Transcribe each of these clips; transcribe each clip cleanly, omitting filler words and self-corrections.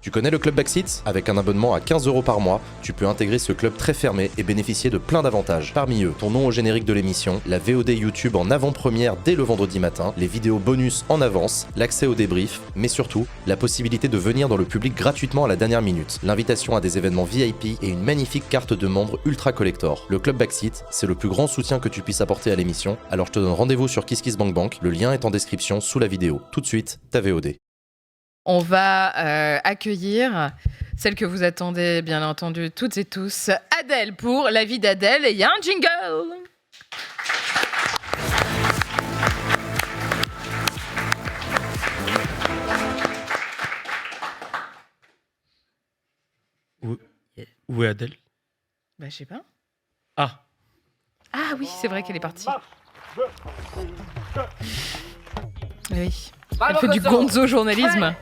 Tu connais le Club Backseat ? Avec un abonnement à 15 € par mois, tu peux intégrer ce club très fermé et bénéficier de plein d'avantages. Parmi eux, ton nom au générique de l'émission, la VOD YouTube en avant-première dès le vendredi matin, les vidéos bonus en avance, l'accès aux débriefs, mais surtout, la possibilité de venir dans le public gratuitement à la dernière minute, l'invitation à des événements VIP et une magnifique carte de membre ultra collector. Le Club Backseat, c'est le plus grand soutien que tu puisses apporter à l'émission, alors je te donne rendez-vous sur KissKissBankBank, le lien est en description sous la vidéo. Tout de suite, ta VOD. On va accueillir celle que vous attendez, bien entendu, toutes et tous, Adèle pour La vie d'Adèle. Et il y a un jingle. Où est Adèle ? Bah, je sais pas. Ah, Ah oui, c'est vrai qu'elle est partie. Oui. Elle fait du gonzo journalisme.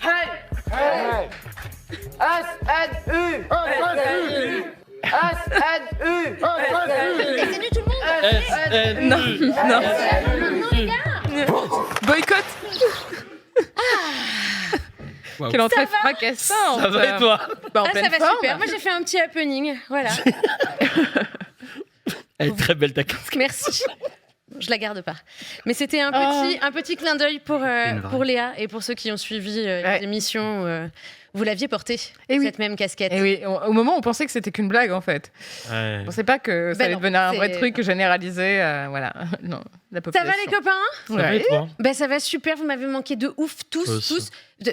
Hey! S-N-U! S-N-U! C'est nul tout le monde. Non. Boycott. wow. Quelle entrée fracassante. Ça va et toi ? Bah, en Ah, pleine ça va forme. super. Moi, j'ai fait un petit happening. Voilà. Elle est très belle ta casque. Merci. Je la garde pas. Mais c'était un petit clin d'œil pour Léa et pour ceux qui ont suivi l'émission où vous l'aviez portée, cette même casquette. Et oui, au moment où on pensait que c'était qu'une blague, en fait. Ouais. On pensait pas que ça allait non, devenir un vrai c'est- truc généralisé. Voilà. Non, la Ça population. va les copains? Ça va et Ouais. toi ? Ben ça va super, vous m'avez manqué de ouf, tous.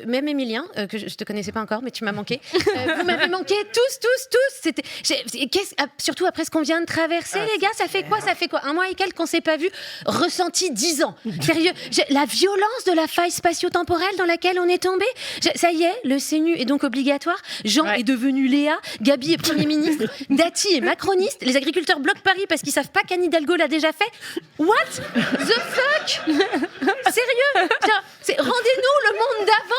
Même Emilien, que je te connaissais pas encore, mais tu m'as manqué. Vous m'avez manqué tous. C'était, surtout après ce qu'on vient de traverser, les gars, ça fait quoi? Un mois et quelques qu'on s'est pas vu, ressenti 10 ans. Sérieux, la violence de la faille spatio-temporelle dans laquelle on est tombé. Ça y est, le CNU est donc obligatoire. Jean est devenu Léa, Gabi est Premier ministre, Dati est macroniste, les agriculteurs bloquent Paris parce qu'ils savent pas qu'Anne Hidalgo l'a déjà fait. What the fuck? Sérieux? Tiens, rendez-nous le monde d'avant.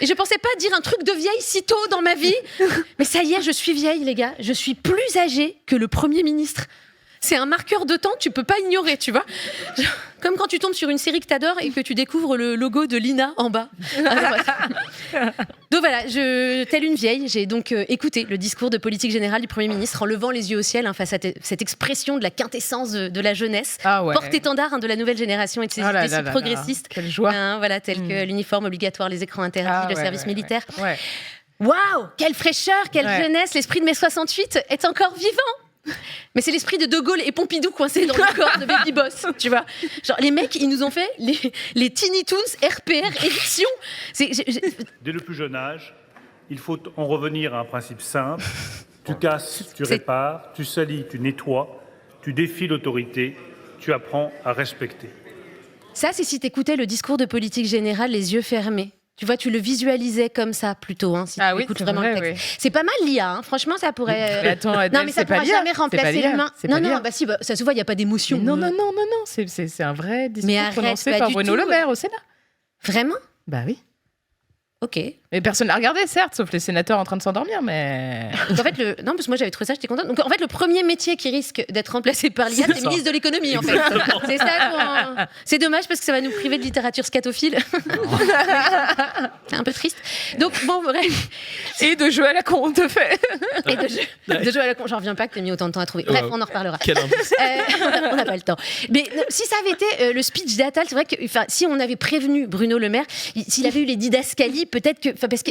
Et je pensais pas dire un truc de vieille si tôt dans ma vie. Mais ça y est, je suis vieille, les gars. Je suis plus âgée que le Premier ministre. C'est un marqueur de temps, tu peux pas ignorer, tu vois. Comme quand tu tombes sur une série que t'adores et que tu découvres le logo de Lina en bas. Donc voilà, telle une vieille, j'ai donc écouté le discours de politique générale du Premier ministre en levant les yeux au ciel face à cette expression de la quintessence de la jeunesse, Ah ouais. porte-étendard de la nouvelle génération et de ses Oh là idées là si là progressistes. là. Quelle joie. Voilà, tel que l'uniforme obligatoire, les écrans interdits, le service militaire. Ouais. Waouh, quelle fraîcheur, quelle jeunesse, l'esprit de mai 68 est encore vivant. Mais c'est l'esprit de Gaulle et Pompidou coincés dans le corps de Baby Boss, tu vois. Genre, les mecs, ils nous ont fait les Tiny Toons RPR édition. Dès le plus jeune âge, il faut en revenir à un principe simple. Tu casses, tu répares, tu salis, tu nettoies, tu défies l'autorité, tu apprends à respecter. Ça, c'est si t'écoutais le discours de politique générale les yeux fermés. Tu vois, tu le visualisais comme ça plutôt, hein, si tu écoutes c'est vraiment vrai, le texte. oui. C'est pas mal l'IA, hein. Franchement, ça pourrait. Mais attends, Adèle, non, mais ça c'est pas pourra l'IA. jamais C'est pas remplacer l'IA. l'humain. C'est pas Non, l'IA. bah si, ça se voit, il n'y a pas d'émotion. Non, c'est un vrai discours Mais arrête, prononcé pas par du Bruno tout. Le Maire au Sénat. Vraiment? Bah oui. Ok. Mais personne l'a regardé, certes, sauf les sénateurs en train de s'endormir, mais... Donc en fait, non, parce que moi j'avais trouvé ça, j'étais contente. Donc en fait, le premier métier qui risque d'être remplacé par l'IA, c'est ministre de l'économie, en fait. C'est ça. C'est dommage parce que ça va nous priver de littérature scatophile. C'est un peu triste. Donc bon, bref. Et de jouer à la con, de fait. Et de jouer à la con. J'en reviens pas que t'aies mis autant de temps à trouver. Bref, on en reparlera. Quel indice. On n'a pas le temps. Mais non, si ça avait été le speech d'Attal, c'est vrai que si on avait prévenu Bruno Le Maire, s'il avait eu les didascalies, peut-être que... Parce que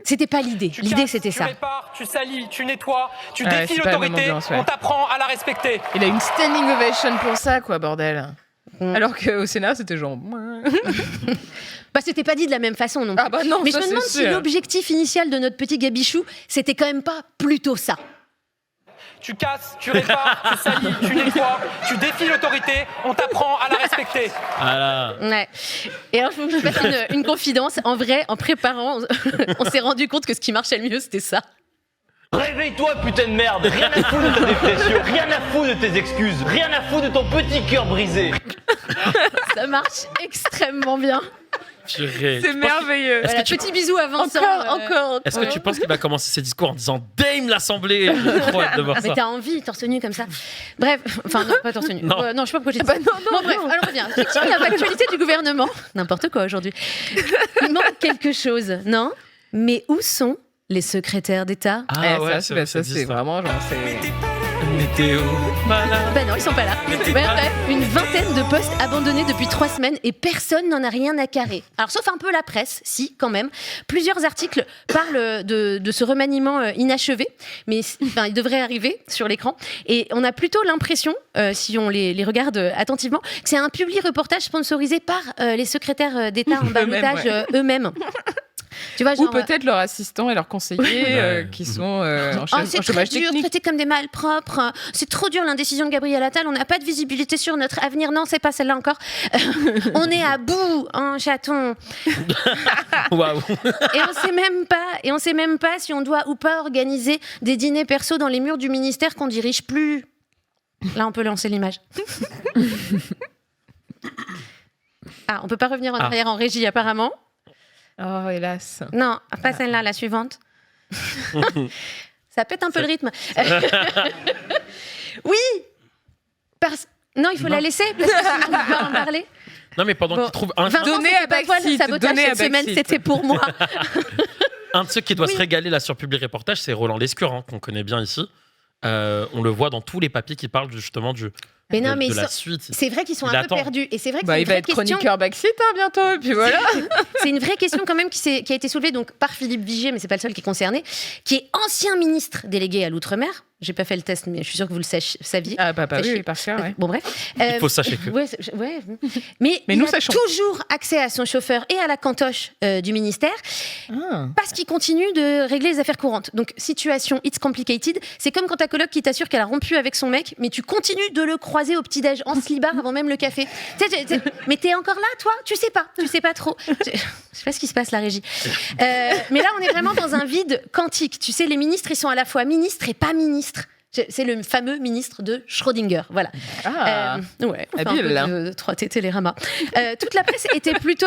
c'était pas l'idée. L'idée, c'était ça. Tu répares, tu salis, tu nettoies, tu Ouais, défies c'est pas la même l'autorité, ambiance, ouais. on t'apprend à la respecter. Il a une standing ovation pour ça, quoi, bordel. Alors qu'au Sénat, c'était genre... Bah, c'était pas dit de la même façon non plus. Ah bah non, mais ça, je me c'est demande si sûr. l'objectif initial de notre petit Gabichou, c'était quand même pas plutôt ça. Tu casses, tu répares, tu salis, tu nettoies, tu défies l'autorité, on t'apprend à la respecter. Voilà. Ouais. Et alors, je vous fasse une confidence. En vrai, en préparant, on s'est rendu compte que ce qui marchait le mieux, c'était ça. Réveille-toi, putain de merde. Rien à foutre de ta dépression, rien à foutre de tes excuses, rien à foutre de ton petit cœur brisé. Ça marche extrêmement bien. Purée. C'est Tu penses merveilleux. Est-ce Voilà, que tu- petit bisou à Vincent. Encore. Est-ce que tu penses qu'il va commencer ses discours en disant Dame l'Assemblée? J'ai trop hâte de voir Mais ça. t'as envie, torse nu comme ça. Bref, enfin non, pas torse nu. Non. Non, je sais pas pourquoi j'ai dit Bah ça. non, Bon, bref, alors reviens. Effectivement, la actualité du gouvernement. N'importe quoi aujourd'hui. Il manque quelque chose, non? Mais où sont les secrétaires d'État? Ça, c'est vraiment genre, c'est... Météo. Malade. Ben non, ils sont pas là. t'es Ouais, pas- bref, une vingtaine de postes abandonnés depuis 3 semaines et personne n'en a rien à carrer. Alors, sauf un peu la presse, si, quand même. Plusieurs articles parlent de ce remaniement inachevé, mais enfin, il devrait arriver sur l'écran. Et on a plutôt l'impression, si on les regarde attentivement, que c'est un publi-reportage sponsorisé par les secrétaires d'État en ballottage eux-mêmes. Tu vois, Ou genre, peut-être leurs assistants et leurs conseillers Ouais. qui sont en oh, c'est très chômage dur, technique. traité comme des malpropres. C'est trop dur l'indécision de Gabriel Attal. On n'a pas de visibilité sur notre avenir. Non, c'est pas celle-là encore. On est à bout, hein, chaton. Waouh. Et on sait même pas si on doit ou pas organiser des dîners perso dans les murs du ministère qu'on dirige plus. Là, on peut lancer l'image. Ah, on peut pas revenir en arrière en régie apparemment. Oh, hélas. Non, pas celle-là, la suivante. Ça pète un peu le rythme. Oui. Non, il faut la laisser parce que sinon on va pas en parler. Non, mais pendant Bon. qu'il trouve Vincent, Donnez c'était à pas toi, le Backseat, sabotage donnez à cette semaine, Backseat. c'était pour moi. un de ceux qui doit Oui. se régaler là sur Public Reportage, c'est Roland Lescure, hein, qu'on connaît bien ici. On le voit dans tous les papiers qui parlent justement Mais non, mais de ils la sont- suite. c'est vrai qu'ils sont Il un peu attend. perdus. Et c'est vrai que Bah, c'est il une va vraie être question. chroniqueur Backseat bientôt, et puis voilà. C'est une vraie question quand même qui a été soulevée donc, par Philippe Vigier, mais c'est pas le seul qui est concerné, qui est ancien ministre délégué à l'outre-mer. J'ai pas fait le test, mais je suis sûre que vous le saviez. Ah, bah, Sachez- oui, par cœur, ouais. Bon, bref. Il faut sachez que. Ouais, Mais Mais il nous a sachons. toujours accès à son chauffeur et à la cantoche du ministère Ah. parce qu'il continue de régler les affaires courantes. Donc, situation it's complicated. C'est comme quand ta coloc qui t'assure qu'elle a rompu avec son mec, mais tu continues de le croiser au petit-déj en slibard avant même le café. Mais t'es encore là, toi? Tu sais pas trop. Je sais pas ce qui se passe, la régie. Mais là, on est vraiment dans un vide quantique. Tu sais, les ministres, ils sont à la fois ministres et pas ministres. C'est le fameux ministre de Schrödinger, voilà. Ah. Ouais, on fait Habile, un peu de 3T Télérama. Toute la presse était plutôt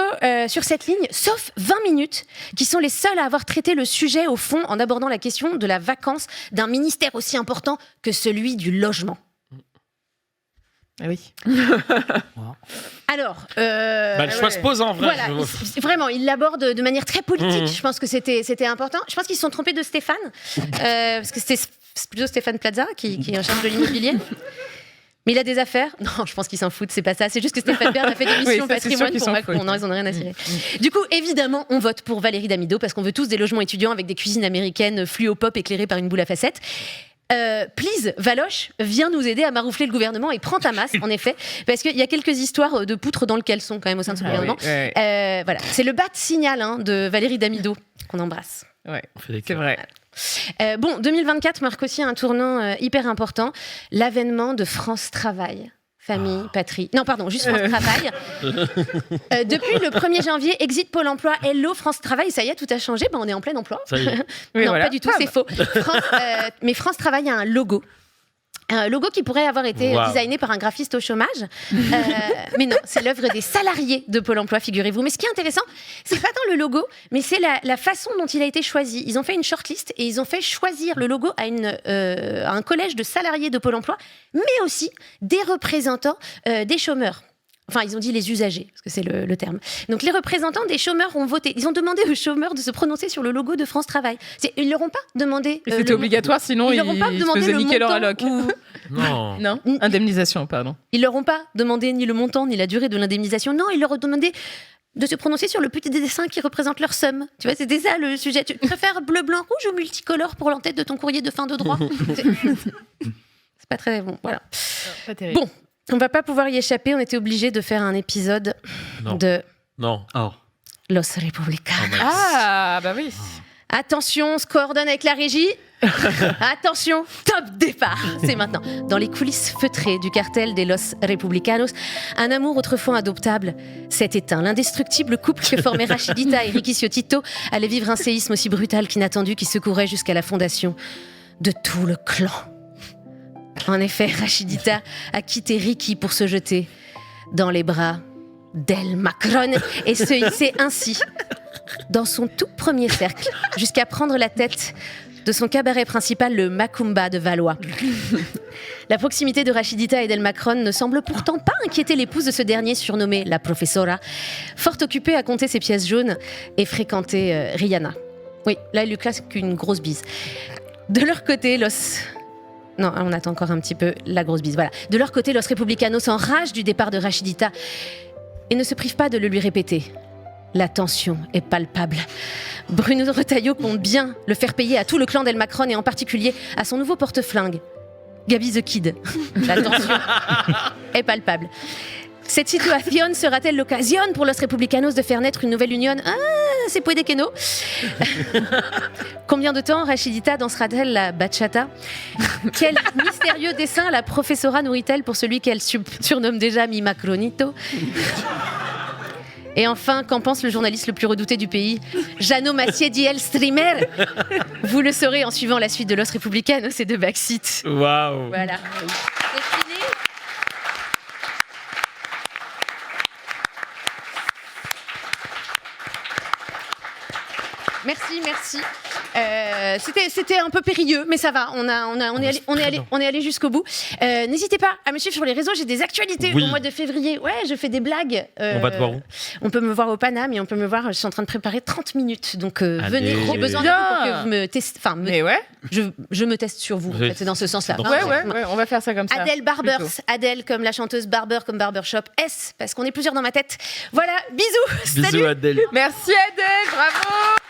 sur cette ligne, sauf 20 minutes, qui sont les seuls à avoir traité le sujet au fond en abordant la question de la vacance d'un ministère aussi important que celui du logement. Ah oui. Alors, Bah, le choix se pose en vrai. voilà, vraiment, il l'aborde de manière très politique. Mhm. Je pense que c'était important. Je pense qu'ils se sont trompés de Stéphane, parce que c'est plutôt Stéphane Plaza qui est en charge de l'immobilier. Mais il a des affaires. Non, je pense qu'ils s'en foutent, c'est pas ça. C'est juste que Stéphane Bern a fait des missions ça, c'est sûr patrimoine qu'ils pour s'en Macron. foutent. Non, ils en ont rien à cirer. Du coup, évidemment, on vote pour Valérie Damido parce qu'on veut tous des logements étudiants avec des cuisines américaines fluo-pop éclairées par une boule à facettes. Please, Valoche, viens nous aider à maroufler le gouvernement et prends ta masse, en effet, parce qu'il y a quelques histoires de poutres dans le caleçon quand même au sein de ce gouvernement. Ah oui, ouais. Voilà, c'est le bat signal de Valérie Damido qu'on embrasse. Ouais, On fait des c'est vrai. Bon, 2024 marque aussi un tournant hyper important, l'avènement de France Travail. Famille, patrie. Non, pardon, juste France Travail. Depuis le 1er janvier, exit Pôle emploi, hello France Travail, ça y est, tout a changé, on est en plein emploi. Ça y est. Oui, Non, voilà. pas du tout, c'est faux. Mais France Travail a un logo. Un logo qui pourrait avoir été Wow. designé par un graphiste au chômage. Mais non, c'est l'œuvre des salariés de Pôle emploi, figurez-vous. Mais ce qui est intéressant, c'est pas tant le logo, mais c'est la façon dont il a été choisi. Ils ont fait une shortlist et ils ont fait choisir le logo à un collège de salariés de Pôle emploi, mais aussi des représentants des chômeurs. Enfin, ils ont dit les usagers, parce que c'est le terme. Donc, les représentants des chômeurs ont voté. Ils ont demandé aux chômeurs de se prononcer sur le logo de France Travail. Ils leur ont pas demandé. C'était obligatoire, sinon Ils leur ont pas se demandé faisaient le niquer leur montant. alloc. Non. Non, indemnisation, pardon. Ils leur ont pas demandé ni le montant ni la durée de l'indemnisation. Non, ils leur ont demandé de se prononcer sur le petit dessin qui représente leur somme. Tu vois, c'était ça le sujet. Tu préfères bleu, blanc, rouge ou multicolore pour l'entête de ton courrier de fin de droit? C'est pas très bon. Voilà. Pas terrible. Bon, on va pas pouvoir y échapper. On était obligé de faire un épisode Non. de Non. Los Republicanos. Ah, bah oui. Attention, on se coordonne avec la régie. Attention, top départ. C'est maintenant. Dans les coulisses feutrées du cartel des Los Republicanos, un amour autrefois adoptable s'est éteint. L'indestructible couple que formaient Rachidita et Ricky Ciotito allait vivre un séisme aussi brutal qu'inattendu qui secourait jusqu'à la fondation de tout le clan. En effet, Rachidita a quitté Ricky pour se jeter dans les bras d'El Macron et se hisser ainsi dans son tout premier cercle jusqu'à prendre la tête de son cabaret principal, le Macumba de Valois. La proximité de Rachidita et d'El Macron ne semble pourtant pas inquiéter l'épouse de ce dernier, surnommée la Professora, fort occupée à compter ses pièces jaunes et fréquenter Rihanna. Oui, là, il lui classe qu'une grosse bise. De leur côté, Non, on attend encore un petit peu la grosse bise. Voilà. De leur côté, Los Republicanos s'enragent du départ de Rachidita et ne se privent pas de le lui répéter. La tension est palpable. Bruno Retailleau compte bien le faire payer à tout le clan d'El Macron et en particulier à son nouveau porte-flingue, Gabi the Kid. La tension est palpable. Cette situation sera-t-elle l'occasion pour Los Republicanos de faire naître une nouvelle union? Ah, c'est puede que no. Combien de temps Rachidita dansera-t-elle la bachata? Quel mystérieux dessin la professora nourrit-elle pour celui qu'elle surnomme déjà Mi Macronito? Et enfin, qu'en pense le journaliste le plus redouté du pays, Jeannot Massier dit El Streamer? Vous le saurez en suivant la suite de Los Republicanos et de Backseat. Waouh. Voilà. C'est fini. Merci. C'était un peu périlleux, mais ça va. On est allé jusqu'au bout. N'hésitez pas à me suivre sur les réseaux. J'ai des actualités au mois de février. Ouais, je fais des blagues. On va te voir où? On peut me voir au Paname et on peut me voir. Je suis en train de préparer 30 minutes. Donc venez. J'ai besoin de vous pour que vous me testez. Enfin, je me teste sur vous. En fait, c'est dans ce sens-là. Ouais, on va faire ça comme ça. Adèle Barbers. Adèle comme la chanteuse Barber comme Barbershop. S parce qu'on est plusieurs dans ma tête. Voilà. Bisous. Bisous Salut. Adèle. Merci Adèle, bravo.